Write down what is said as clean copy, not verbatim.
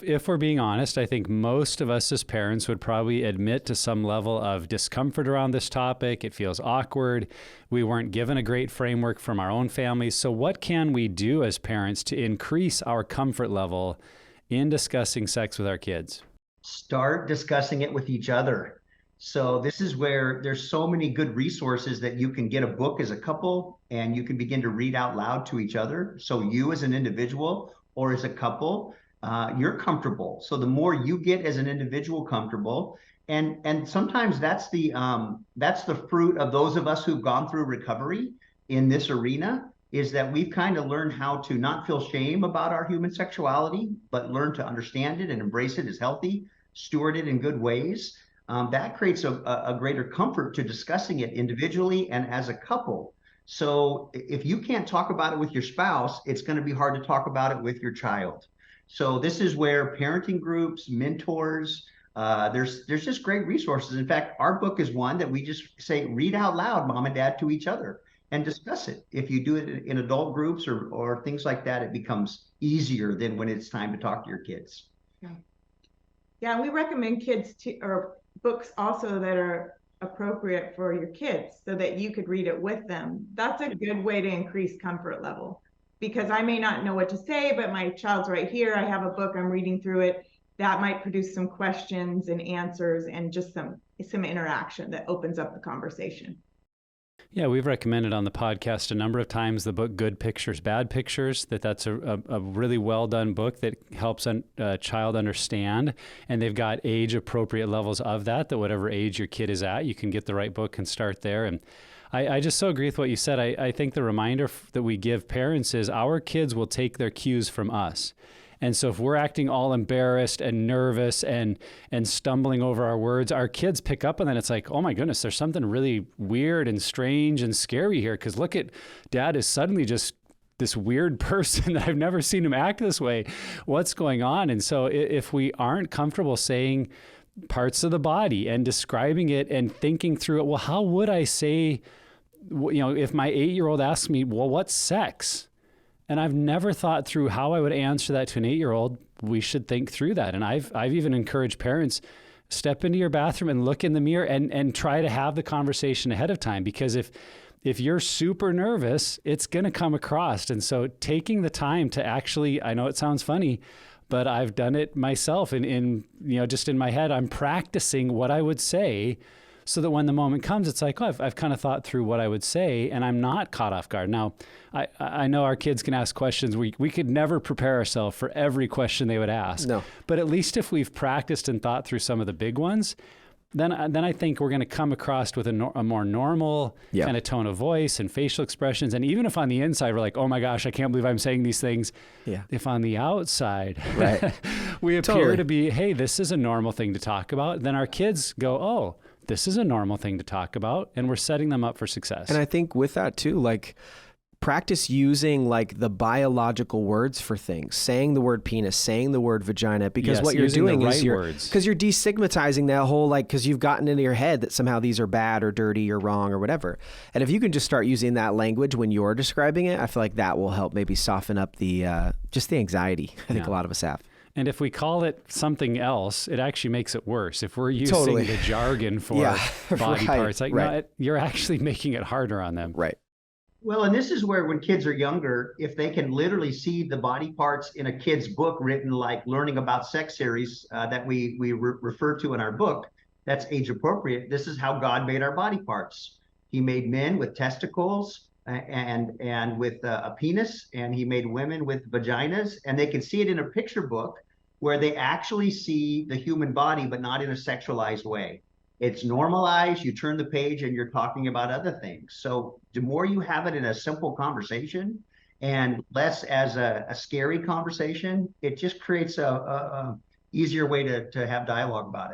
If we're being honest, I think most of us as parents would probably admit to some level of discomfort around this topic. It feels awkward. We weren't given a great framework from our own families. So what can we do as parents to increase our comfort level in discussing sex with our kids? Start discussing it with each other. So this is where there's so many good resources that you can get a book as a couple and you can begin to read out loud to each other. So you as an individual or as a couple, you're comfortable. So the more you get as an individual comfortable, and sometimes that's the fruit of those of us who've gone through recovery in this arena, is that we've kind of learned how to not feel shame about our human sexuality, but learn to understand it and embrace it as healthy, steward it in good ways. That creates a greater comfort to discussing it individually and as a couple. So if you can't talk about it with your spouse, it's going to be hard to talk about it with your child. So this is where parenting groups, mentors, there's just great resources. In fact, our book is one that we just say, read out loud, mom and dad, to each other and discuss it. If you do it in adult groups or things like that, it becomes easier than when it's time to talk to your kids. Yeah, yeah, we recommend or books also that are appropriate for your kids so that you could read it with them. That's a good way to increase comfort level, because I may not know what to say, but my child's right here. I have a book, I'm reading through it. That might produce some questions and answers and just some interaction that opens up the conversation. Yeah, we've recommended on the podcast a number of times the book Good Pictures, Bad Pictures, that's a really well done book that helps a child understand. And they've got age appropriate levels of that whatever age your kid is at, you can get the right book and start there. And I just so agree with what you said. I think the reminder that we give parents is our kids will take their cues from us. And so if we're acting all embarrassed and nervous and stumbling over our words, our kids pick up on that. It's like, oh my goodness, there's something really weird and strange and scary here. Because look at dad is suddenly just this weird person that I've never seen him act this way. What's going on? And so if we aren't comfortable saying parts of the body and describing it and thinking through it, well, how would I say, if my 8-year-old asks me, well, what's sex? And I've never thought through how I would answer that to an 8-year-old. We should think through that. And I've even encouraged parents, step into your bathroom and look in the mirror and try to have the conversation ahead of time. Because if you're super nervous, it's going to come across. And so taking the time to actually, I know it sounds funny, but I've done it myself in just in my head, I'm practicing what I would say so that when the moment comes, it's like, oh, I've kind of thought through what I would say and I'm not caught off guard. Now, I know our kids can ask questions. We could never prepare ourselves for every question they would ask. No. But at least if we've practiced and thought through some of the big ones, then I think we're going to come across with a more normal kind of tone of voice and facial expressions. And even if on the inside, we're like, oh my gosh, I can't believe I'm saying these things. Yeah. If on the outside, right. we appear to be, hey, this is a normal thing to talk about, then our kids go, oh, this is a normal thing to talk about, and we're setting them up for success. And I think with that too, like practice using like the biological words for things, saying the word penis, saying the word vagina, because what you're doing is you're destigmatizing that whole, like, because you've gotten into your head that somehow these are bad or dirty or wrong or whatever. And if you can just start using that language when you're describing it, I feel like that will help maybe soften up the just the anxiety I think a lot of us have. And if we call it something else, it actually makes it worse. If we're using the jargon for body parts, like no, you're actually making it harder on them. Right. Well, and this is where when kids are younger, if they can literally see the body parts in a kid's book written like Learning About Sex series that we refer to in our book, that's age appropriate. This is how God made our body parts. He made men with testicles and with a penis, and he made women with vaginas, and they can see it in a picture book where they actually see the human body, but not in a sexualized way. It's normalized. You turn the page and you're talking about other things. So the more you have it in a simple conversation and less as a scary conversation, it just creates a easier way to have dialogue about it.